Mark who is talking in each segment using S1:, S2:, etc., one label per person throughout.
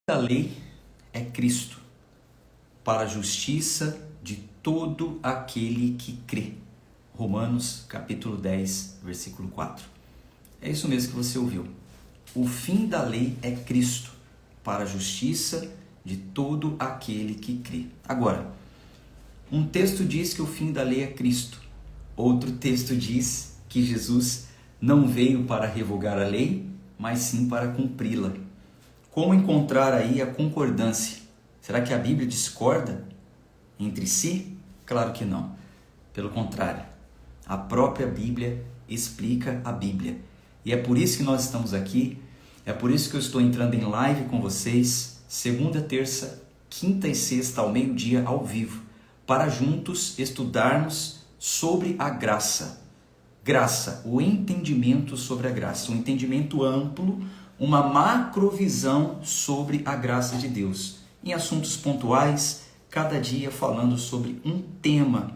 S1: A lei é Cristo, para a justiça de todo aquele que crê. Romanos capítulo 10, versículo 4. É isso mesmo que você ouviu. O fim da lei é Cristo, para a justiça de todo aquele que crê. Agora, um texto diz que o fim da lei é Cristo. Outro texto diz que Jesus não veio para revogar a lei, mas sim para cumpri-la. Como encontrar aí a concordância? Será que a Bíblia discorda entre si? Claro que não. Pelo contrário, a própria Bíblia explica a Bíblia. E é por isso que nós estamos aqui, é por isso que eu estou entrando em live com vocês, segunda, terça, quinta e sexta ao meio-dia ao vivo, para juntos estudarmos sobre a graça. Graça, o entendimento sobre a graça, um entendimento amplo, uma macrovisão sobre a graça de Deus. Em assuntos pontuais, cada dia falando sobre um tema.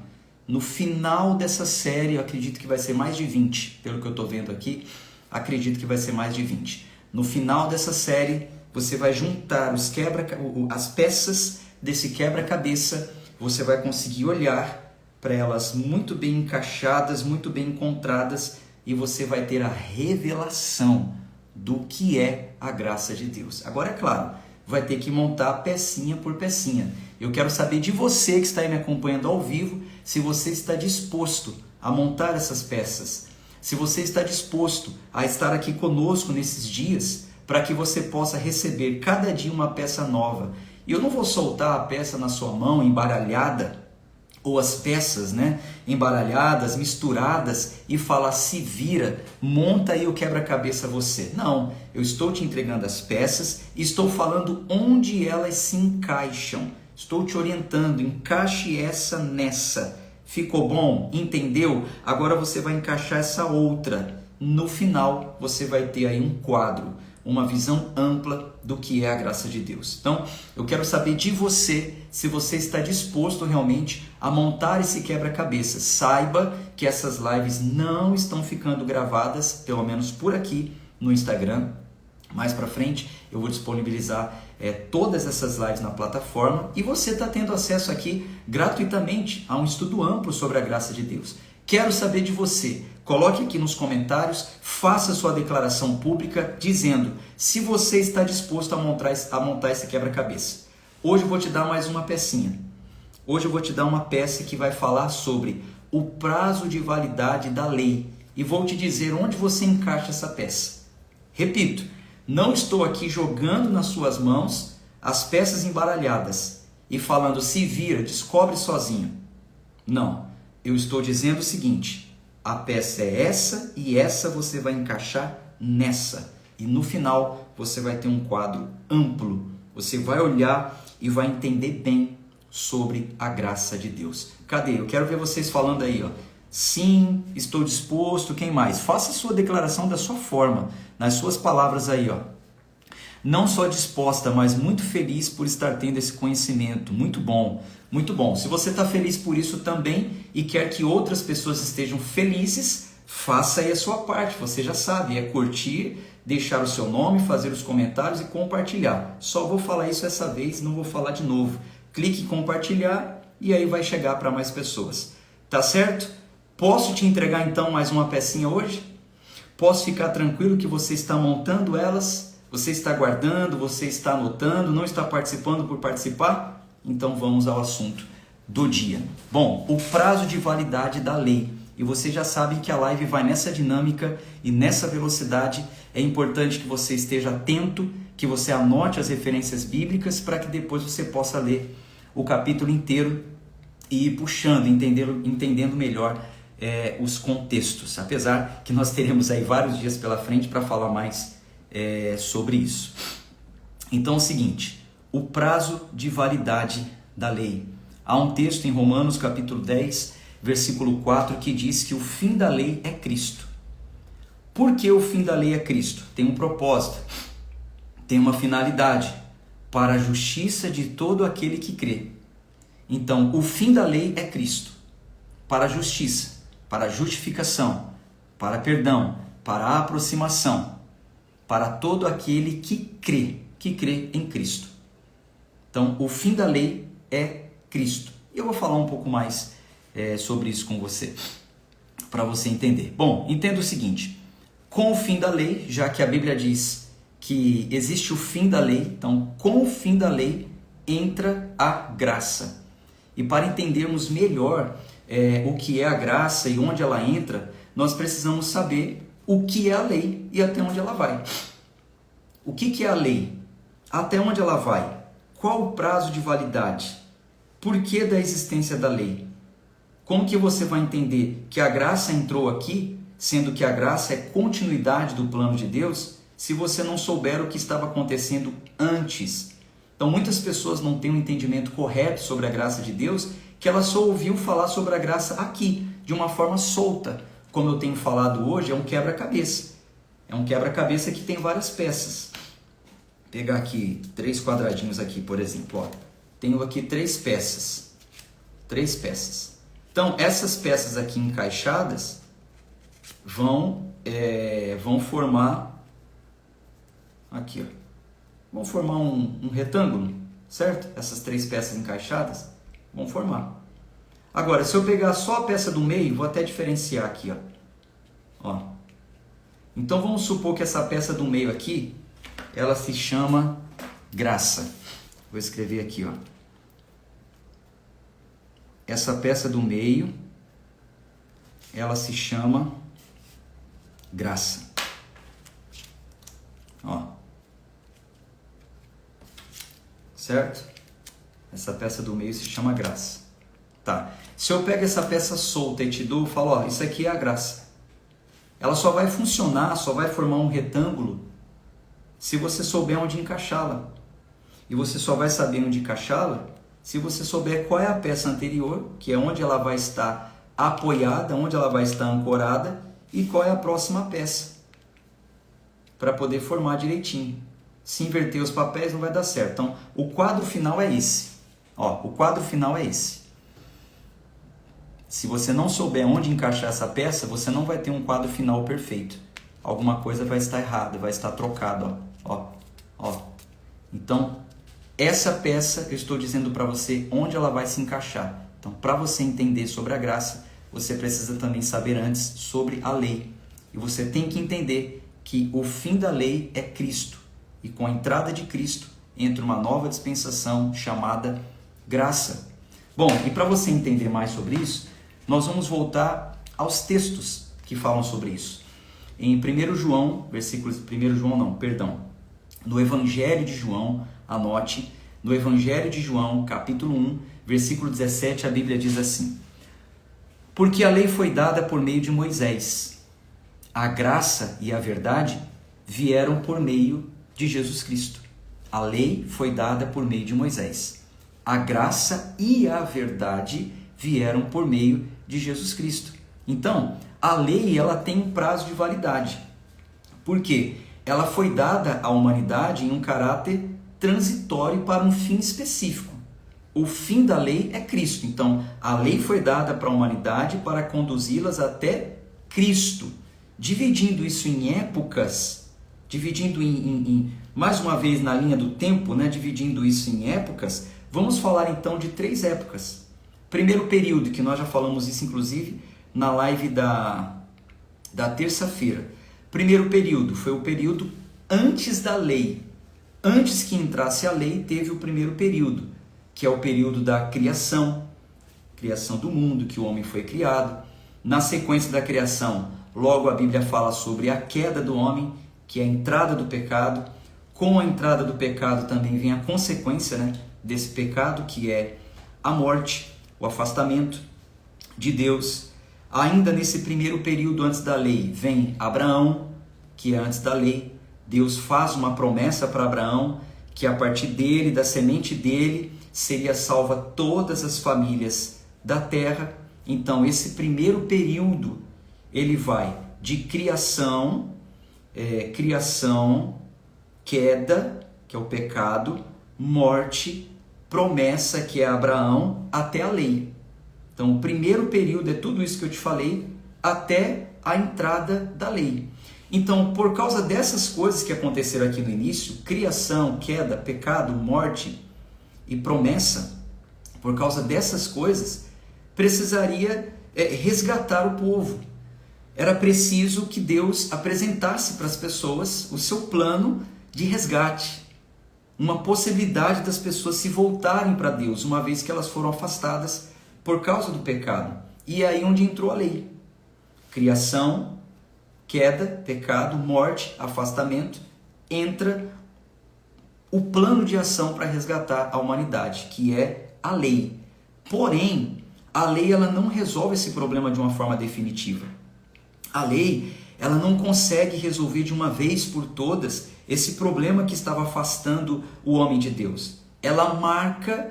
S1: No final dessa série, eu acredito que vai ser mais de 20, pelo que eu estou vendo aqui, acredito que vai ser mais de 20. No final dessa série, você vai juntar as peças desse quebra-cabeça, você vai conseguir olhar para elas muito bem encaixadas, muito bem encontradas, e você vai ter a revelação do que é a graça de Deus. Agora, é claro, vai ter que montar pecinha por pecinha. Eu quero saber de você que está aí me acompanhando ao vivo, se você está disposto a montar essas peças, se você está disposto a estar aqui conosco nesses dias, para que você possa receber cada dia uma peça nova. E eu não vou soltar a peça na sua mão embaralhada, ou as peças, embaralhadas, misturadas, e falar: se vira, monta aí o quebra-cabeça você. Não, eu estou te entregando as peças e estou falando onde elas se encaixam. Estou te orientando, encaixe essa nessa. Ficou bom? Entendeu? Agora você vai encaixar essa outra. No final, você vai ter aí um quadro, uma visão ampla do que é a graça de Deus. Então, eu quero saber de você, se você está disposto realmente a montar esse quebra-cabeça. Saiba que essas lives não estão ficando gravadas, pelo menos por aqui no Instagram. Mais para frente eu vou disponibilizar todas essas lives na plataforma, e você está tendo acesso aqui gratuitamente a um estudo amplo sobre a graça de Deus. Quero saber de você. Coloque aqui nos comentários, faça sua declaração pública dizendo se você está disposto a montar esse quebra-cabeça. Hoje eu vou te dar mais uma pecinha. Hoje eu vou te dar uma peça que vai falar sobre o prazo de validade da lei, e vou te dizer onde você encaixa essa peça. Repito, não estou aqui jogando nas suas mãos as peças embaralhadas e falando: se vira, descobre sozinho. Não, eu estou dizendo o seguinte: a peça é essa e essa você vai encaixar nessa. E no final você vai ter um quadro amplo. Você vai olhar e vai entender bem sobre a graça de Deus. Cadê? Eu quero ver vocês falando aí, ó. Sim, estou disposto. Quem mais? Faça a sua declaração da sua forma, nas suas palavras aí, ó. Não só disposta, mas muito feliz por estar tendo esse conhecimento. Muito bom, muito bom. Se você está feliz por isso também e quer que outras pessoas estejam felizes, faça aí a sua parte. Você já sabe, é curtir, deixar o seu nome, fazer os comentários e compartilhar. Só vou falar isso essa vez, não vou falar de novo. Clique em compartilhar e aí vai chegar para mais pessoas. Tá certo? Posso te entregar então mais uma pecinha hoje? Posso ficar tranquilo que você está montando elas? Você está guardando, você está anotando, não está participando por participar? Então vamos ao assunto do dia. Bom, o prazo de validade da lei. E você já sabe que a live vai nessa dinâmica e nessa velocidade. É importante que você esteja atento, que você anote as referências bíblicas para que depois você possa ler o capítulo inteiro e ir puxando, entendendo melhor os contextos. Apesar que nós teremos aí vários dias pela frente para falar mais sobre isso. Então é o seguinte: o prazo de validade da lei. Há um texto em Romanos capítulo 10, versículo 4, que diz que o fim da lei é Cristo. Por que o fim da lei é Cristo? Tem um propósito, tem uma finalidade, para a justiça de todo aquele que crê. Então, o fim da lei é Cristo, para a justiça, para a justificação, para perdão, para a aproximação, para todo aquele que crê. que crê em Cristo. Então, o fim da lei é Cristo. E eu vou falar um pouco mais sobre isso com você, para você entender. Bom, entenda o seguinte: com o fim da lei, já que a Bíblia diz que existe o fim da lei, então com o fim da lei entra a graça. E para entendermos melhor o que é a graça e onde ela entra, nós precisamos saber o que é a lei e até onde ela vai. O que é a lei? Até onde ela vai? Qual o prazo de validade? Por que da existência da lei? Como que você vai entender que a graça entrou aqui, sendo que a graça é continuidade do plano de Deus, se você não souber o que estava acontecendo antes? Então muitas pessoas não têm um entendimento correto sobre a graça de Deus, que ela só ouviu falar sobre a graça aqui, de uma forma solta. Como eu tenho falado hoje, é um quebra-cabeça. É um quebra-cabeça que tem várias peças. Vou pegar aqui 3 quadradinhos aqui, por exemplo. Ó. Tenho aqui 3 peças. 3 peças. Então, essas peças aqui encaixadas vão formar aqui, ó. Vão formar um retângulo, certo? Essas 3 peças encaixadas vão formar. Agora, se eu pegar só a peça do meio, vou até diferenciar aqui, ó. Ó. Então, vamos supor que essa peça do meio aqui, ela se chama graça. Vou escrever aqui, ó. Essa peça do meio, ela se chama graça. Ó. Certo? Essa peça do meio se chama graça. Tá. Se eu pego essa peça solta e te dou, eu falo, ó, isso aqui é a graça. Ela só vai funcionar, só vai formar um retângulo se você souber onde encaixá-la. E você só vai saber onde encaixá-la se você souber qual é a peça anterior, que é onde ela vai estar apoiada, onde ela vai estar ancorada, e qual é a próxima peça, para poder formar direitinho. Se inverter os papéis não vai dar certo. Então, o quadro final é esse. Ó, o quadro final é esse. Se você não souber onde encaixar essa peça, você não vai ter um quadro final perfeito. Alguma coisa vai estar errada, vai estar trocada. Ó, ó. Então, essa peça eu estou dizendo para você onde ela vai se encaixar. Então, para você entender sobre a graça, você precisa também saber antes sobre a lei. E você tem que entender que o fim da lei é Cristo. E com a entrada de Cristo, entra uma nova dispensação chamada graça. Bom, e para você entender mais sobre isso, nós vamos voltar aos textos que falam sobre isso. Em 1 João, no Evangelho de João, anote, no Evangelho de João, capítulo 1, versículo 17, a Bíblia diz assim: porque a lei foi dada por meio de Moisés, a graça e a verdade vieram por meio de Jesus Cristo. A lei foi dada por meio de Moisés. A graça e a verdade vieram por meio de Jesus Cristo. Então, a lei ela tem um prazo de validade. Por quê? Ela foi dada à humanidade em um caráter transitório para um fim específico. O fim da lei é Cristo. Então, a lei foi dada para a humanidade para conduzi-las até Cristo. Dividindo isso em épocas, dividindo mais uma vez na linha do tempo, né? Dividindo isso em épocas, vamos falar então de 3 épocas. Primeiro período, que nós já falamos isso inclusive na live da terça-feira. Primeiro período foi o período antes da lei. Antes que entrasse a lei, teve o primeiro período, que é o período da criação do mundo, que o homem foi criado. Na sequência da criação, logo a Bíblia fala sobre a queda do homem, que é a entrada do pecado. Com a entrada do pecado também vem a consequência, né, desse pecado, que é a morte, o afastamento de Deus. Ainda nesse primeiro período antes da lei, vem Abraão, que é antes da lei. Deus faz uma promessa para Abraão, que a partir dele, da semente dele, seria salva todas as famílias da terra. Então, esse primeiro período, ele vai de criação, queda, que é o pecado, morte, promessa, que é Abraão, até a lei. Então, o primeiro período é tudo isso que eu te falei, até a entrada da lei. Então, por causa dessas coisas que aconteceram aqui no início, criação, queda, pecado, morte e promessa, por causa dessas coisas, precisaria resgatar o povo. Era preciso que Deus apresentasse para as pessoas o seu plano de resgate, uma possibilidade das pessoas se voltarem para Deus, uma vez que elas foram afastadas por causa do pecado. E é aí onde entrou a lei. Criação, queda, pecado, morte, afastamento, entra o plano de ação para resgatar a humanidade, que é a lei. Porém, a lei ela não resolve esse problema de uma forma definitiva. A lei ela não consegue resolver de uma vez por todas esse problema que estava afastando o homem de Deus. Ela marca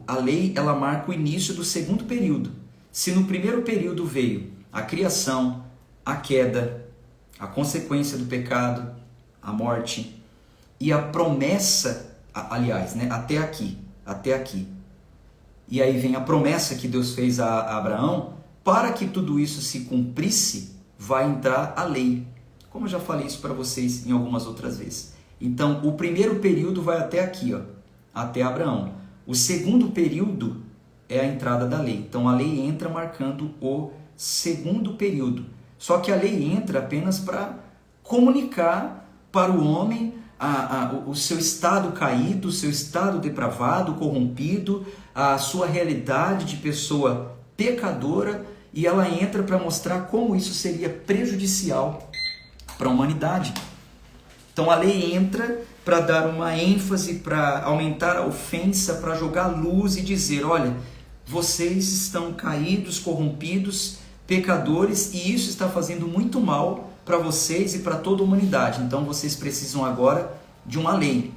S1: a lei ela marca o início do segundo período. Se no primeiro período veio a criação, a queda, a consequência do pecado, a morte e a promessa, aliás, né, até aqui. E aí vem a promessa que Deus fez a Abraão, para que tudo isso se cumprisse, vai entrar a lei. Como eu já falei isso para vocês em algumas outras vezes. Então, o primeiro período vai até aqui, até Abraão. O segundo período é a entrada da lei. Então, a lei entra marcando o segundo período. Só que a lei entra apenas para comunicar para o homem o seu estado caído, o seu estado depravado, corrompido, a sua realidade de pessoa pecadora, e ela entra para mostrar como isso seria prejudicial para a humanidade. Então a lei entra para dar uma ênfase, para aumentar a ofensa, para jogar luz e dizer, olha, vocês estão caídos, corrompidos, pecadores, e isso está fazendo muito mal para vocês e para toda a humanidade. Então vocês precisam agora de uma lei.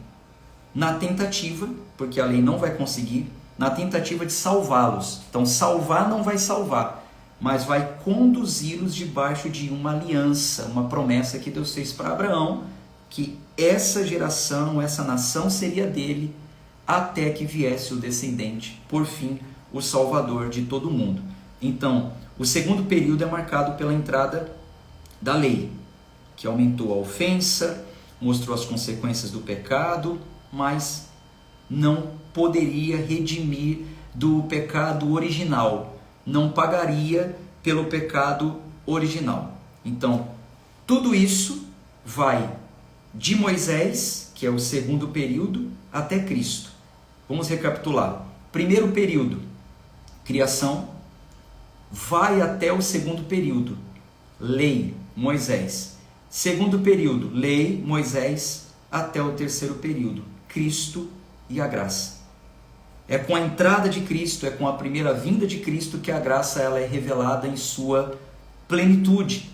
S1: Na tentativa, porque a lei não vai conseguir, na tentativa de salvá-los. Então salvar não vai salvar, mas vai conduzi-los debaixo de uma aliança, uma promessa que Deus fez para Abraão, que essa geração, essa nação seria dele, até que viesse o descendente, por fim, o Salvador de todo mundo. Então, o segundo período é marcado pela entrada da lei, que aumentou a ofensa, mostrou as consequências do pecado, mas não poderia redimir do pecado original, não pagaria pelo pecado original. Então, tudo isso vai de Moisés, que é o segundo período, até Cristo. Vamos recapitular. Primeiro período, criação, vai até o segundo período, lei, Moisés. Segundo período, lei, Moisés, até o terceiro período, Cristo e a graça. É com a entrada de Cristo, é com a primeira vinda de Cristo que a graça ela é revelada em sua plenitude.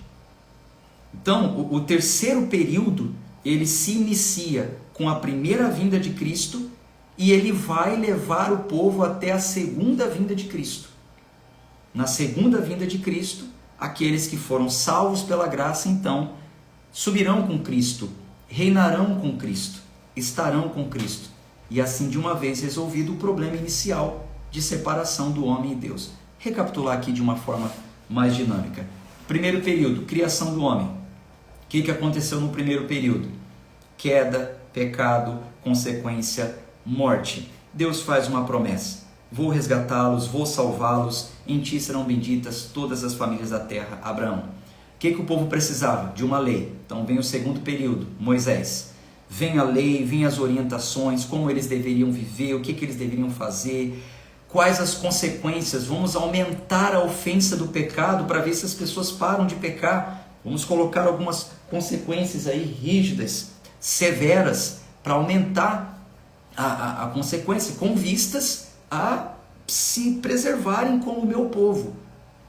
S1: Então, o terceiro período, ele se inicia com a primeira vinda de Cristo e ele vai levar o povo até a segunda vinda de Cristo. Na segunda vinda de Cristo, aqueles que foram salvos pela graça, então, subirão com Cristo, reinarão com Cristo, estarão com Cristo. E assim, de uma vez resolvido o problema inicial de separação do homem e Deus. Recapitular aqui de uma forma mais dinâmica. Primeiro período, criação do homem. O que aconteceu no primeiro período? Queda, pecado, consequência, morte. Deus faz uma promessa. Vou resgatá-los, vou salvá-los, em ti serão benditas todas as famílias da terra. Abraão. O que o povo precisava? De uma lei. Então vem o segundo período, Moisés. Vem a lei, vem as orientações, como eles deveriam viver, o que eles deveriam fazer, quais as consequências. Vamos aumentar a ofensa do pecado para ver se as pessoas param de pecar. Vamos colocar algumas consequências aí rígidas, severas, para aumentar a consequência, com vistas a se preservarem como o meu povo,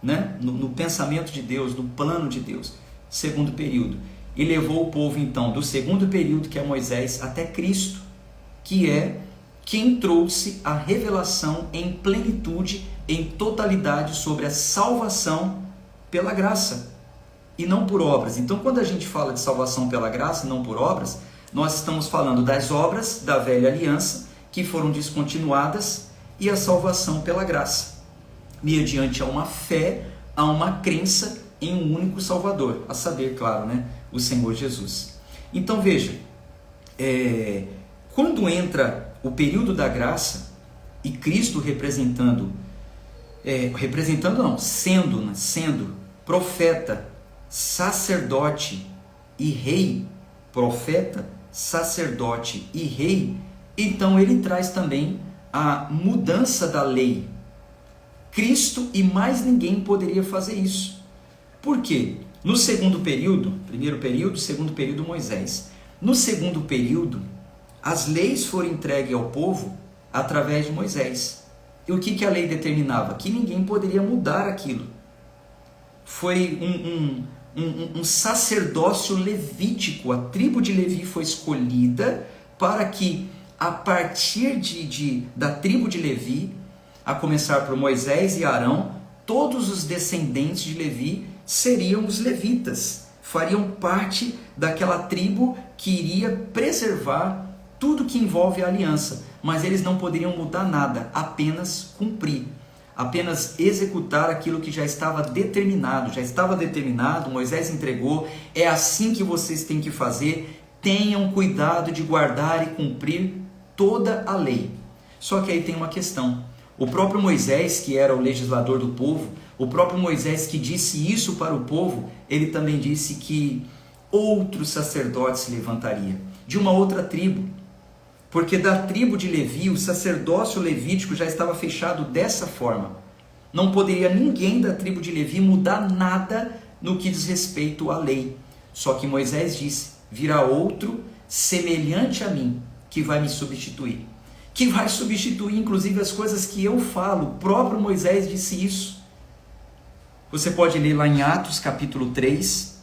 S1: né? No pensamento de Deus, no plano de Deus. Segundo período. E levou o povo então do segundo período, que é Moisés, até Cristo, que é quem trouxe a revelação em plenitude, em totalidade, sobre a salvação pela graça e não por obras. Então, quando a gente fala de salvação pela graça e não por obras, nós estamos falando das obras da velha aliança que foram descontinuadas e a salvação pela graça, mediante a uma fé, a uma crença em um único Salvador, a saber, claro, né, o Senhor Jesus. Então veja, quando entra o período da graça e Cristo sendo profeta, sacerdote e rei, profeta, sacerdote e rei, então ele traz também a mudança da lei. Cristo e mais ninguém poderia fazer isso. Por quê? No segundo período, primeiro período, segundo período, Moisés. No segundo período, as leis foram entregues ao povo através de Moisés. E o que a lei determinava? Que ninguém poderia mudar aquilo. Foi um sacerdócio levítico. A tribo de Levi foi escolhida para que, a partir da tribo de Levi, a começar por Moisés e Arão, todos os descendentes de Levi seriam os levitas, fariam parte daquela tribo que iria preservar tudo que envolve a aliança, mas eles não poderiam mudar nada, apenas cumprir, apenas executar aquilo que já estava determinado, Moisés entregou, é assim que vocês têm que fazer, tenham cuidado de guardar e cumprir toda a lei. Só que aí tem uma questão. O próprio Moisés, que era o legislador do povo, o próprio Moisés que disse isso para o povo, ele também disse que outro sacerdote se levantaria, de uma outra tribo, porque da tribo de Levi, o sacerdócio levítico já estava fechado dessa forma. Não poderia ninguém da tribo de Levi mudar nada no que diz respeito à lei. Só que Moisés disse, virá outro semelhante a mim, que vai me substituir. Que vai substituir inclusive as coisas que eu falo. O próprio Moisés disse isso. Você pode ler lá em Atos capítulo 3,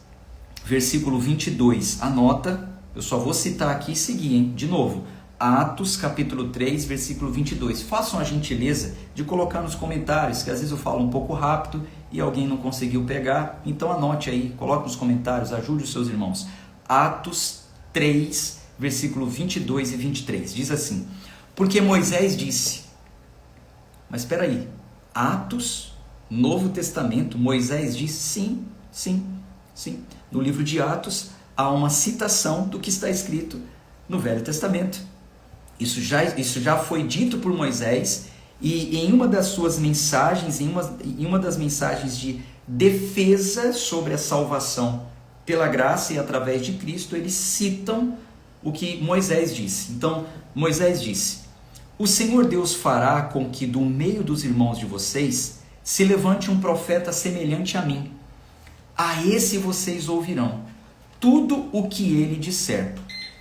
S1: versículo 22. Anota, eu só vou citar aqui e seguir, hein? De novo, Atos capítulo 3, versículo 22. Façam a gentileza de colocar nos comentários, que às vezes eu falo um pouco rápido e alguém não conseguiu pegar. Então anote aí, coloque nos comentários, ajude os seus irmãos. Atos 3, versículo 22 e 23. Diz assim: porque Moisés disse, mas espera aí, Atos, Novo Testamento, Moisés disse sim. No livro de Atos há uma citação do que está escrito no Velho Testamento. Isso já foi dito por Moisés e em uma das suas mensagens, em uma das mensagens de defesa sobre a salvação pela graça e através de Cristo, eles citam o que Moisés disse. Então, Moisés disse: o Senhor Deus fará com que do meio dos irmãos de vocês se levante um profeta semelhante a mim. A esse vocês ouvirão tudo o que ele disser.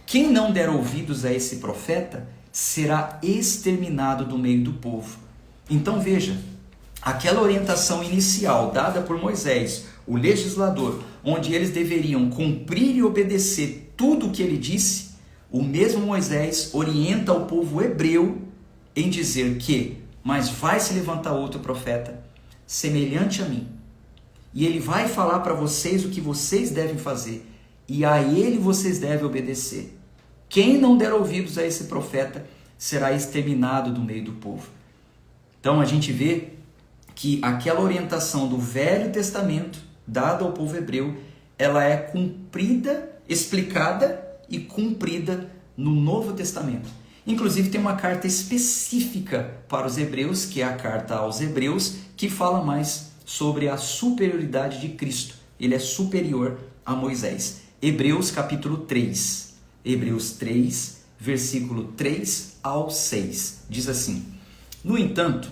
S1: Quem não der ouvidos a esse profeta será exterminado do meio do povo. Então veja, aquela orientação inicial dada por Moisés, o legislador, onde eles deveriam cumprir e obedecer tudo o que ele disse, o mesmo Moisés orienta o povo hebreu em dizer que, mas vai se levantar outro profeta, semelhante a mim, e ele vai falar para vocês o que vocês devem fazer, e a ele vocês devem obedecer. Quem não der ouvidos a esse profeta será exterminado do meio do povo. Então a gente vê que aquela orientação do Velho Testamento, dada ao povo hebreu, ela é cumprida, explicada e cumprida no Novo Testamento. Inclusive tem uma carta específica para os hebreus, que é a carta aos hebreus, que fala mais sobre a superioridade de Cristo. Ele é superior a Moisés. Hebreus capítulo 3. Hebreus 3, versículo 3 ao 6. Diz assim: no entanto,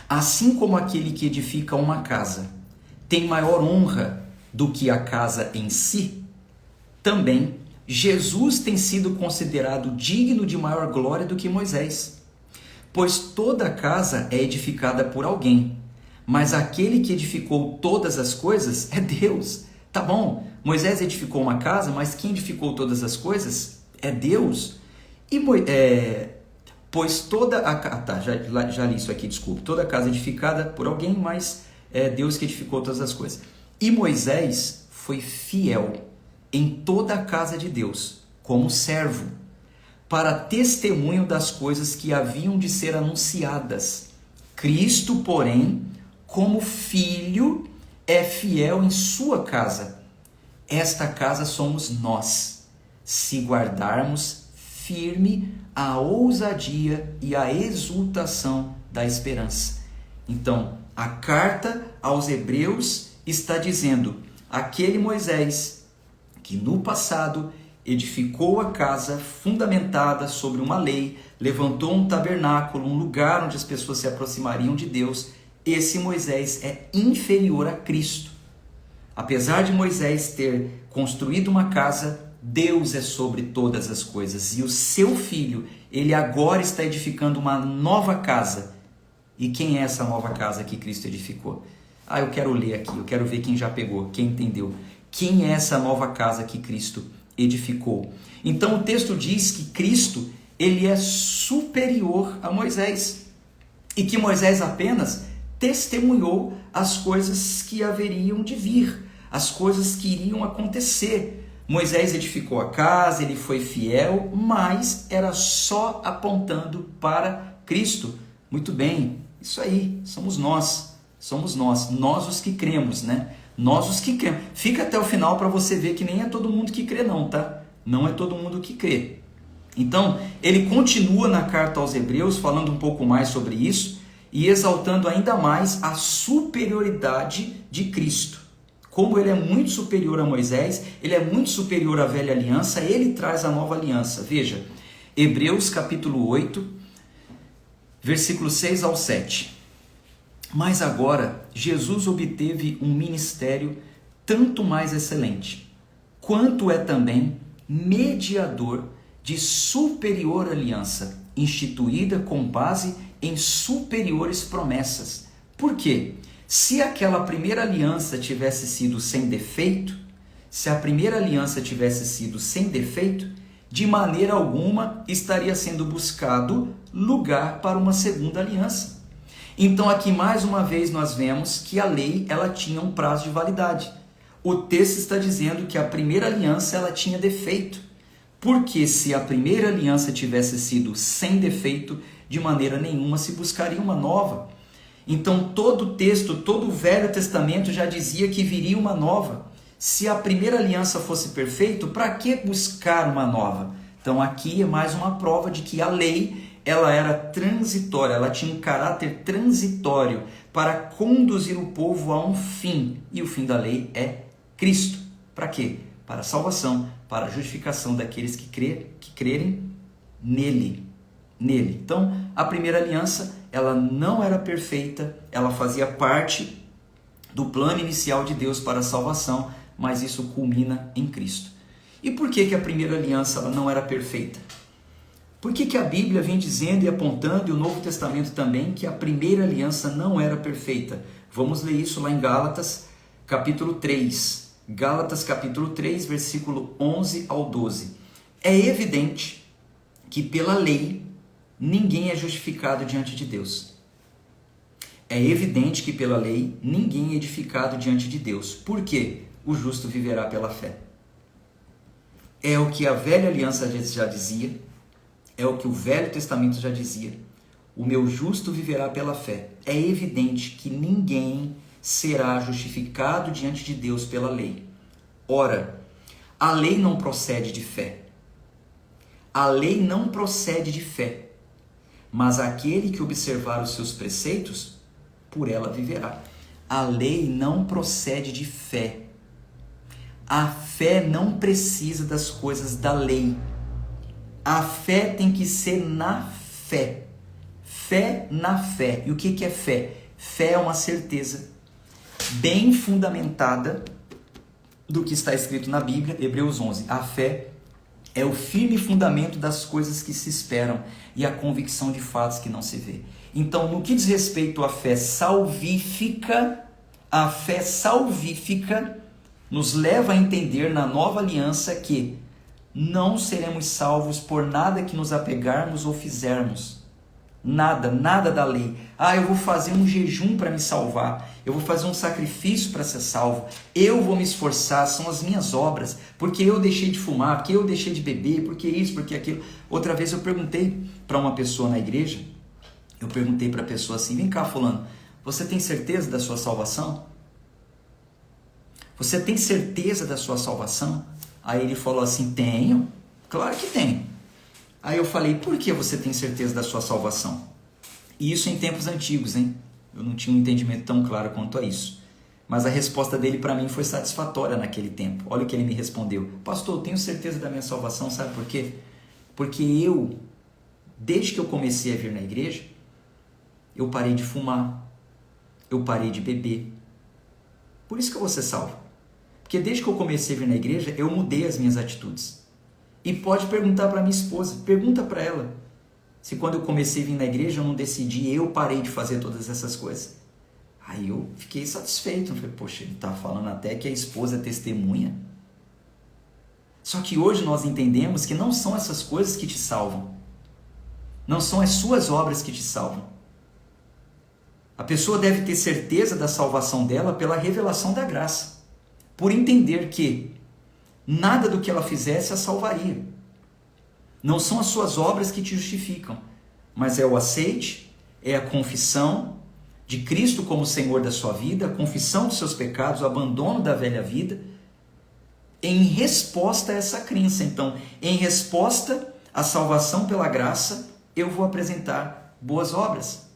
S1: assim como aquele que edifica uma casa tem maior honra do que a casa em si, também Jesus tem sido considerado digno de maior glória do que Moisés. Pois toda casa é edificada por alguém, mas aquele que edificou todas as coisas é Deus. Tá bom, Moisés edificou uma casa, mas quem edificou todas as coisas é Deus. Pois toda a já li isso aqui, desculpe. Toda casa é edificada por alguém, mas é Deus que edificou todas as coisas. E Moisés foi fiel em toda a casa de Deus, como servo, para testemunho das coisas que haviam de ser anunciadas. Cristo, porém, como filho, é fiel em sua casa. Esta casa somos nós, se guardarmos firme a ousadia e a exultação da esperança. Então, a carta aos Hebreus está dizendo: aquele Moisés que no passado edificou a casa fundamentada sobre uma lei, levantou um tabernáculo, um lugar onde as pessoas se aproximariam de Deus, esse Moisés é inferior a Cristo. Apesar de Moisés ter construído uma casa, Deus é sobre todas as coisas, e o seu filho, ele agora está edificando uma nova casa. E quem é essa nova casa que Cristo edificou? Eu quero ler aqui, eu quero ver quem já pegou, quem entendeu. Quem é essa nova casa que Cristo edificou? Então o texto diz que Cristo, ele é superior a Moisés, e que Moisés apenas testemunhou as coisas que haveriam de vir, as coisas que iriam acontecer. Moisés edificou a casa, ele foi fiel, mas era só apontando para Cristo. Muito bem, isso aí, somos nós os que cremos, né? Nós os que cremos. Fica até o final para você ver que nem é todo mundo que crê não, tá? Não é todo mundo que crê. Então, ele continua na carta aos Hebreus, falando um pouco mais sobre isso, e exaltando ainda mais a superioridade de Cristo. Como ele é muito superior a Moisés, ele é muito superior à velha aliança, ele traz a nova aliança. Veja, Hebreus capítulo 8, versículos 6 ao 7. Mas agora, Jesus obteve um ministério tanto mais excelente, quanto é também mediador de superior aliança, instituída com base em superiores promessas. Por quê? Se aquela primeira aliança tivesse sido sem defeito, de maneira alguma estaria sendo buscado lugar para uma segunda aliança. Então aqui mais uma vez nós vemos que a lei ela tinha um prazo de validade. O texto está dizendo que a primeira aliança ela tinha defeito. Porque se a primeira aliança tivesse sido sem defeito, de maneira nenhuma se buscaria uma nova. Então todo o texto, todo o Velho Testamento já dizia que viria uma nova. Se a primeira aliança fosse perfeita, para que buscar uma nova? Então aqui é mais uma prova de que a lei ela era transitória, ela tinha um caráter transitório para conduzir o povo a um fim. E o fim da lei é Cristo. Para quê? Para a salvação, para a justificação daqueles que crerem nele. Então, a primeira aliança, ela não era perfeita, ela fazia parte do plano inicial de Deus para a salvação, mas isso culmina em Cristo. E por que a primeira aliança ela não era perfeita? Por que a Bíblia vem dizendo e apontando, e o Novo Testamento também, que a primeira aliança não era perfeita? Vamos ler isso lá em Gálatas, capítulo 3. Gálatas, capítulo 3, versículo 11 ao 12. É evidente que pela lei ninguém é justificado diante de Deus. É evidente que pela lei ninguém é edificado diante de Deus. Por quê? O justo viverá pela fé. É o que a velha aliança já dizia, é o que o Velho Testamento já dizia. O meu justo viverá pela fé. É evidente que ninguém será justificado diante de Deus pela lei. Ora, a lei não procede de fé. A lei não procede de fé. Mas aquele que observar os seus preceitos, por ela viverá. A lei não procede de fé. A fé não precisa das coisas da lei. A fé tem que ser na fé. Fé na fé. E o que é fé? Fé é uma certeza bem fundamentada do que está escrito na Bíblia, Hebreus 11. A fé é o firme fundamento das coisas que se esperam e a convicção de fatos que não se vê. Então, no que diz respeito à fé salvífica, a fé salvífica nos leva a entender na nova aliança que não seremos salvos por nada que nos apegarmos ou fizermos. Nada da lei. Eu vou fazer um jejum para me salvar. Eu vou fazer um sacrifício para ser salvo. Eu vou me esforçar, são as minhas obras. Porque eu deixei de fumar, porque eu deixei de beber, porque isso, porque aquilo. Outra vez eu perguntei para uma pessoa na igreja, eu perguntei para a pessoa assim, vem cá fulano, você tem certeza da sua salvação? Você tem certeza da sua salvação? Aí ele falou assim, tenho, claro que tenho. Aí eu falei, por que você tem certeza da sua salvação? E isso em tempos antigos, hein? Eu não tinha um entendimento tão claro quanto a isso. Mas a resposta dele para mim foi satisfatória naquele tempo. Olha o que ele me respondeu. Pastor, eu tenho certeza da minha salvação, sabe por quê? Porque eu, desde que eu comecei a vir na igreja, eu parei de fumar, eu parei de beber. Por isso que eu vou ser salvo. Porque desde que eu comecei a vir na igreja, eu mudei as minhas atitudes. E pode perguntar para minha esposa, pergunta para ela, se quando eu comecei a vir na igreja eu não decidi, eu parei de fazer todas essas coisas. Aí eu fiquei satisfeito, eu falei, poxa, ele está falando até que a esposa é testemunha. Só que hoje nós entendemos que não são essas coisas que te salvam. Não são as suas obras que te salvam. A pessoa deve ter certeza da salvação dela pela revelação da graça. Por entender que nada do que ela fizesse a salvaria. Não são as suas obras que te justificam, mas é o aceite, é a confissão de Cristo como Senhor da sua vida, a confissão dos seus pecados, o abandono da velha vida, em resposta a essa crença. Então, em resposta à salvação pela graça, eu vou apresentar boas obras.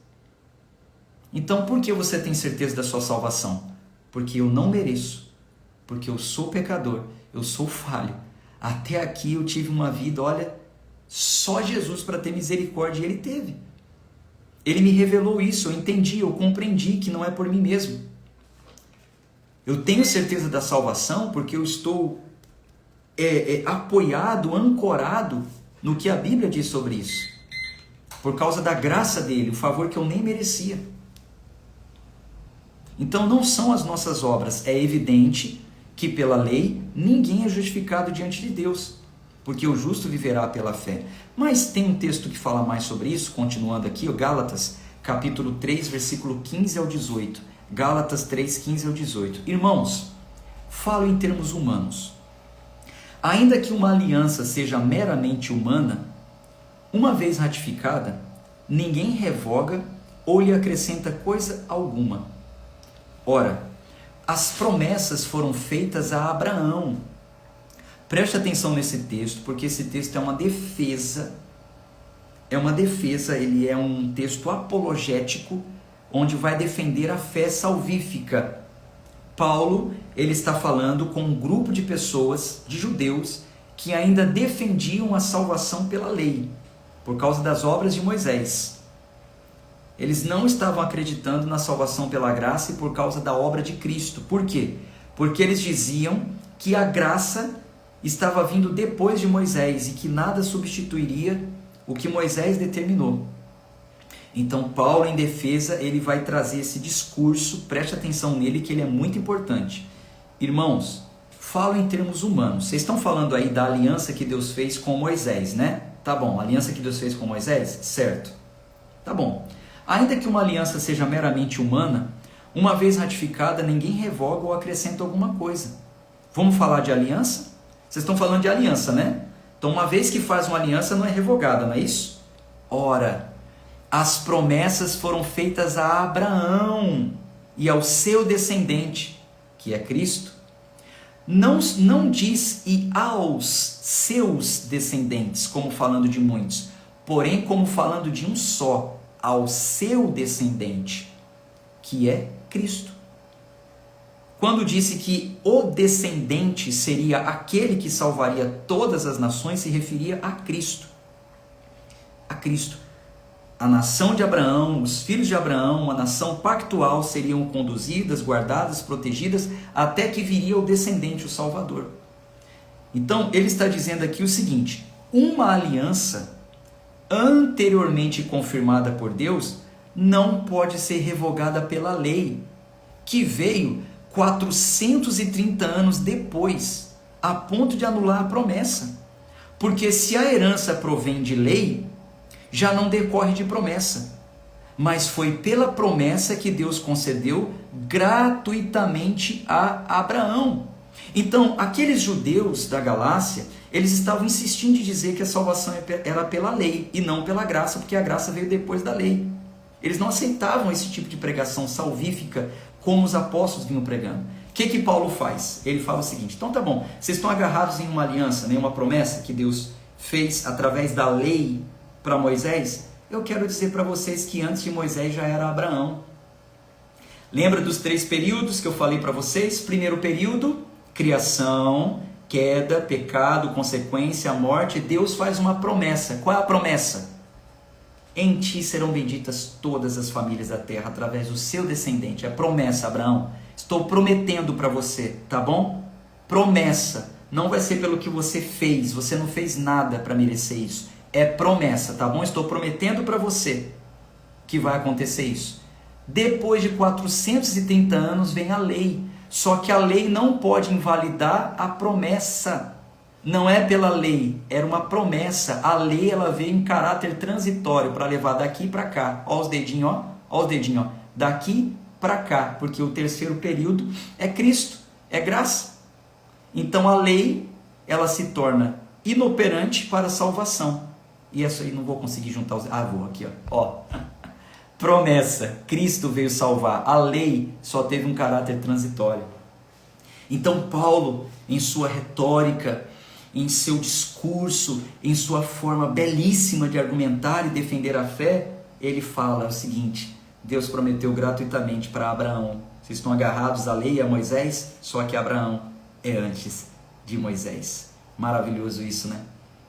S1: Então, por que você tem certeza da sua salvação? Porque eu não mereço, porque eu sou pecador, eu sou falho. Até aqui eu tive uma vida, olha, só Jesus para ter misericórdia, e Ele teve. Ele me revelou isso, eu entendi, eu compreendi que não é por mim mesmo. Eu tenho certeza da salvação porque eu estou apoiado, ancorado no que a Bíblia diz sobre isso. Por causa da graça dele, o favor que eu nem merecia. Então não são as nossas obras. É evidente que pela lei ninguém é justificado diante de Deus, porque o justo viverá pela fé. Mas tem um texto que fala mais sobre isso, continuando aqui, o Gálatas, capítulo 3, versículo 15 ao 18. Gálatas 3, 15 ao 18. Irmãos, falo em termos humanos. Ainda que uma aliança seja meramente humana, uma vez ratificada, ninguém revoga ou lhe acrescenta coisa alguma. Ora, as promessas foram feitas a Abraão. Preste atenção nesse texto, porque esse texto é uma defesa, ele é um texto apologético, onde vai defender a fé salvífica. Paulo, ele está falando com um grupo de pessoas, de judeus, que ainda defendiam a salvação pela lei, por causa das obras de Moisés. Eles não estavam acreditando na salvação pela graça e por causa da obra de Cristo. Por quê? Porque eles diziam que a graça estava vindo depois de Moisés e que nada substituiria o que Moisés determinou. Então Paulo, em defesa, ele vai trazer esse discurso, preste atenção nele que ele é muito importante. Irmãos, falo em termos humanos. Vocês estão falando aí da aliança que Deus fez com Moisés, né? Tá bom, a aliança que Deus fez com Moisés? Certo. Tá bom. Ainda que uma aliança seja meramente humana, uma vez ratificada, ninguém revoga ou acrescenta alguma coisa. Vamos falar de aliança? Vocês estão falando de aliança, né? Então, uma vez que faz uma aliança, não é revogada, não é isso? Ora, as promessas foram feitas a Abraão e ao seu descendente, que é Cristo. Não diz e aos seus descendentes, como falando de muitos, porém como falando de um só, ao seu descendente, que é Cristo. Quando disse que o descendente seria aquele que salvaria todas as nações, se referia a Cristo. A Cristo. A nação de Abraão, os filhos de Abraão, a nação pactual seriam conduzidas, guardadas, protegidas, até que viria o descendente, o Salvador. Então, ele está dizendo aqui o seguinte: uma aliança anteriormente confirmada por Deus não pode ser revogada pela lei, que veio 430 anos depois, a ponto de anular a promessa. Porque se a herança provém de lei, já não decorre de promessa, mas foi pela promessa que Deus concedeu gratuitamente a Abraão. Então, aqueles judeus da Galácia, eles estavam insistindo em dizer que a salvação era pela lei e não pela graça, porque a graça veio depois da lei. Eles não aceitavam esse tipo de pregação salvífica como os apóstolos vinham pregando. que Paulo faz? Ele fala o seguinte: então tá bom, vocês estão agarrados em uma aliança, uma promessa que Deus fez através da lei para Moisés. Eu quero dizer para vocês que antes de Moisés já era Abraão. Lembra dos 3 períodos que eu falei para vocês? Primeiro período, criação, queda, pecado, consequência, morte. Deus faz uma promessa. Qual é a promessa? Em ti serão benditas todas as famílias da terra, através do seu descendente. É promessa, Abraão. Estou prometendo para você, tá bom? Promessa. Não vai ser pelo que você fez. Você não fez nada para merecer isso. É promessa, tá bom? Estou prometendo para você que vai acontecer isso. Depois de 430 anos vem a lei. Só que a lei não pode invalidar a promessa. Não é pela lei, era uma promessa. A lei ela veio em caráter transitório para levar daqui para cá. Ó os dedinhos, ó. Ó os dedinhos, ó. Daqui para cá, porque o terceiro período é Cristo, é graça. Então a lei ela se torna inoperante para a salvação. E essa aí não vou conseguir juntar os... vou aqui, ó. Promessa, Cristo veio salvar. A lei só teve um caráter transitório. Então Paulo, em sua retórica, em seu discurso, em sua forma belíssima de argumentar e defender a fé, ele fala o seguinte: Deus prometeu gratuitamente para Abraão. Vocês estão agarrados à lei e a Moisés, só que Abraão é antes de Moisés. Maravilhoso isso, né?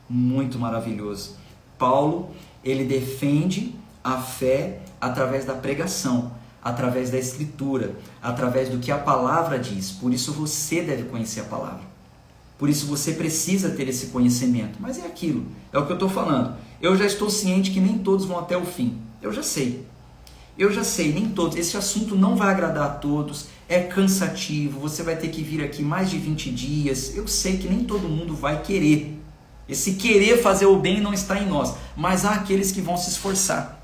S1: Muito maravilhoso. Paulo, ele defende a fé através da pregação, através da escritura, através do que a palavra diz. Por isso você deve conhecer a palavra. Por isso você precisa ter esse conhecimento. Mas é aquilo, é o que eu estou falando. Eu já estou ciente que nem todos vão até o fim. Eu já sei, nem todos. Esse assunto não vai agradar a todos, é cansativo, você vai ter que vir aqui mais de 20 dias. Eu sei que nem todo mundo vai querer. Esse querer fazer o bem não está em nós, mas há aqueles que vão se esforçar.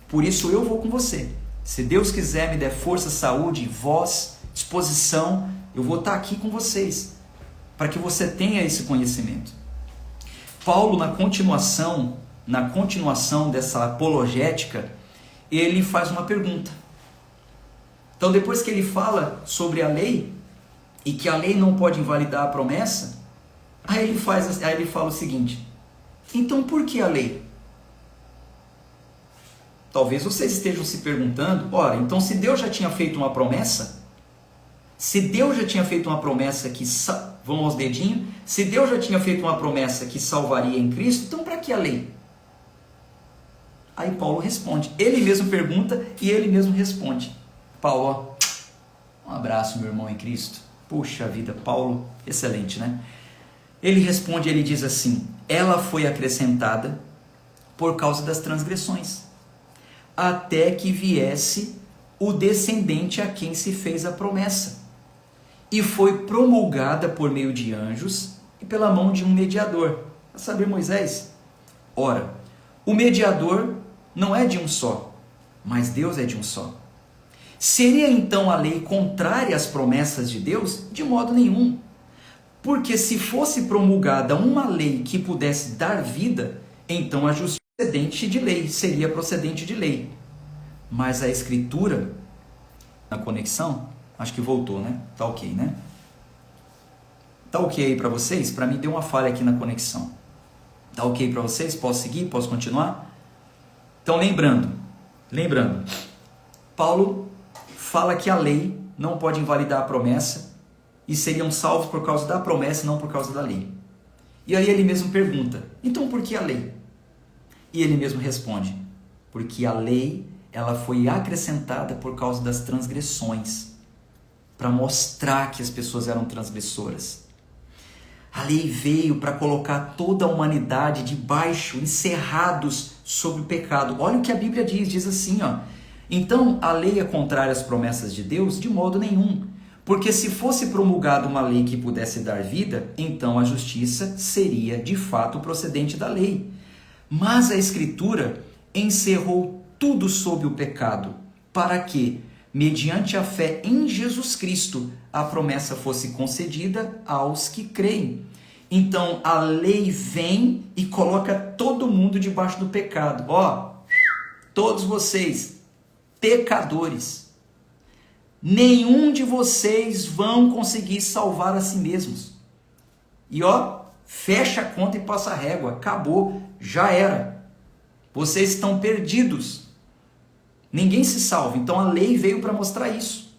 S1: Por isso eu vou com você. Se Deus quiser me der força, saúde, voz, disposição, eu vou estar aqui com vocês, para que você tenha esse conhecimento. Paulo, na continuação dessa apologética, ele faz uma pergunta. Então, depois que ele fala sobre a lei, e que a lei não pode invalidar a promessa, aí ele fala o seguinte: então por que a lei? Talvez vocês estejam se perguntando: ora, então se Deus já tinha feito uma promessa, que, vamos aos dedinhos, se Deus já tinha feito uma promessa que salvaria em Cristo, então para que a lei? Aí Paulo responde, ele mesmo pergunta e ele mesmo responde. Paulo, um abraço, meu irmão em Cristo. Puxa vida, Paulo, excelente, né? Ele responde, ele diz assim: ela foi acrescentada por causa das transgressões, até que viesse o descendente a quem se fez a promessa, e foi promulgada por meio de anjos e pela mão de um mediador, a saber, Moisés. Ora, o mediador não é de um só, mas Deus é de um só. Seria então a lei contrária às promessas de Deus? De modo nenhum. Porque se fosse promulgada uma lei que pudesse dar vida, então a justiça seria procedente de lei. Mas a escritura, na conexão, acho que voltou, né? Tá ok, né? Tá ok aí para vocês? Para mim deu uma falha aqui na conexão. Tá ok para vocês? Posso seguir? Posso continuar? Então lembrando, Paulo fala que a lei não pode invalidar a promessa e seriam salvos por causa da promessa e não por causa da lei. E aí ele mesmo pergunta, então por que a lei? E ele mesmo responde, porque a lei ela foi acrescentada por causa das transgressões, para mostrar que as pessoas eram transgressoras. A lei veio para colocar toda a humanidade debaixo, encerrados sob o pecado. Olha o que a Bíblia diz assim, ó. Então a lei é contrária às promessas de Deus? De modo nenhum. Porque se fosse promulgada uma lei que pudesse dar vida, então a justiça seria de fato procedente da lei. Mas a Escritura encerrou tudo sob o pecado, para que, mediante a fé em Jesus Cristo, a promessa fosse concedida aos que creem. Então a lei vem e coloca todo mundo debaixo do pecado. Ó, todos vocês, pecadores, nenhum de vocês vão conseguir salvar a si mesmos. E fecha a conta e passa a régua, acabou, já era. Vocês estão perdidos. Ninguém se salva. Então a lei veio para mostrar isso.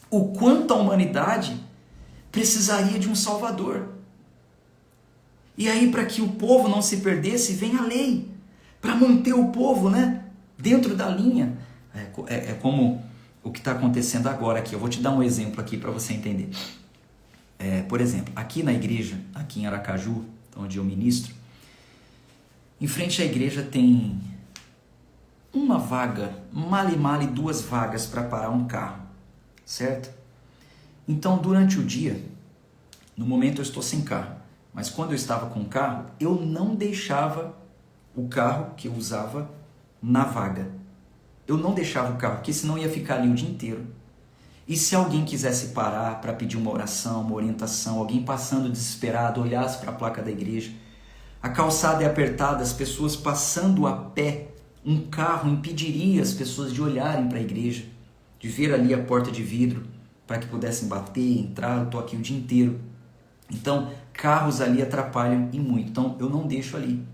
S1: O quanto a humanidade precisaria de um Salvador. E aí, para que o povo não se perdesse, vem a lei, para manter o povo, dentro da linha. É como o que está acontecendo agora aqui. Eu vou te dar um exemplo aqui para você entender. Por exemplo, aqui na igreja, aqui em Aracaju, onde eu ministro, em frente à igreja tem uma vaga, male 2 vagas para parar um carro, certo? Então, durante o dia, no momento eu estou sem carro, mas quando eu estava com o carro, eu não deixava o carro que eu usava na vaga. Eu não deixava o carro, porque senão ia ficar ali o dia inteiro. E se alguém quisesse parar para pedir uma oração, uma orientação, alguém passando desesperado, olhasse para a placa da igreja, a calçada é apertada, as pessoas passando a pé, um carro impediria as pessoas de olharem para a igreja, de ver ali a porta de vidro, para que pudessem bater, entrar. Eu estou aqui o dia inteiro. Então, carros ali atrapalham e muito. Então, eu não deixo ali,